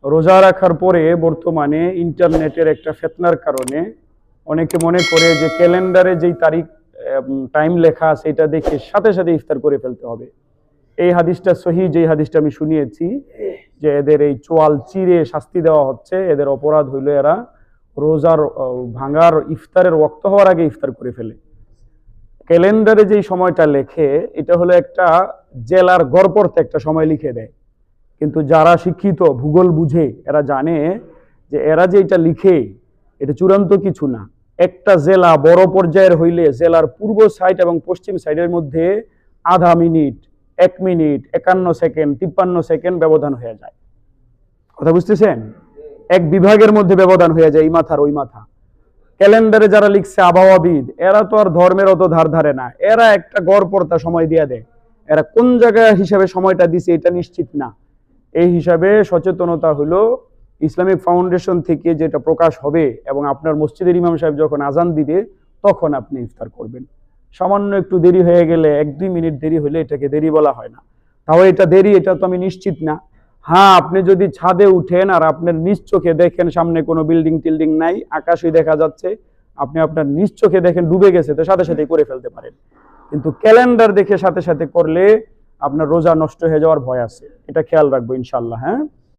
রোজা রাখার পরে বর্তমানে ইন্টারনেটের একটা ফেতনার কারণে অনেকে মনে করে যে ক্যালেন্ডারে যেই তারিখ টাইম লেখা আছে এটা দেখে সাথে সাথে ইফতার করে ফেলতে হবে। এই হাদিসটা সহি, যেই হাদিসটা আমি শুনিয়েছি যে এদের এই চোয়াল চিরে শাস্তি দেওয়া হচ্ছে, এদের অপরাধ হইল এরা রোজার ভাঙার ইফতারের ওয়াক্ত হওয়ার আগে ইফতার করে ফেলে। ক্যালেন্ডারে যেই সময়টা লেখে এটা হলো একটা জেলার গড়পড়তে একটা সময় লিখে দেয়, কিন্তু যারা শিক্ষিত ভূগোল বুঝে এরা জানে যে এরা যে এটা লিখে এটা চূড়ান্ত কিছু না। একটা জেলা বড় পর্যায়ের হইলে জেলার পূর্ব সাইড এবং পশ্চিম সাইডের মধ্যে আধা মিনিট, 1 মিনিট 51 সেকেন্ড 53 সেকেন্ড ব্যবধান হয়ে যায়। কথা বুঝতেছেন? এক বিভাগের মধ্যে ব্যবধান হয়ে যায় এই মাথার ওই মাথা। ক্যালেন্ডারে যারা লিখছে আবহাওয়াবিদ এরা তো আর ধর্মের অত ধার ধারে না, এরা একটা গড়পড়তা সময় দিয়ে দেয়। এরা কোন জায়গায় হিসাবে সময়টা দিছে এটা নিশ্চিত না। এই হিসাবে সচেতনতা হলো ইসলামিক ফাউন্ডেশন থেকে যেটা প্রকাশ হবে এবং আপনার মসজিদের ইমাম সাহেব যখন আজান দিবে তখন আপনি ইফতার করবেন। সামান্য একটু দেরি হয়ে গেলে 1-2 মিনিট দেরি হলে এটাকে দেরি বলা হয় না। তাও এটা দেরি, এটা তো আমি নিশ্চিত না। হ্যাঁ, আপনি যদি ছাদে উঠেন আর আপনার নিজ চোখে দেখেন সামনে কোনো বিল্ডিং টিল্ডিং নাই, আকাশই দেখা যাচ্ছে, আপনি আপনার নিজ চোখে দেখেন ডুবে গেছে, তো সাথে সাথে করে ফেলতে পারেন। কিন্তু ক্যালেন্ডার দেখে সাথে সাথে করলে আপনার রোজা নষ্ট হয়ে যাওয়ার ভয় আছে, এটা খেয়াল রাখবো ইনশাআল্লাহ। হ্যাঁ।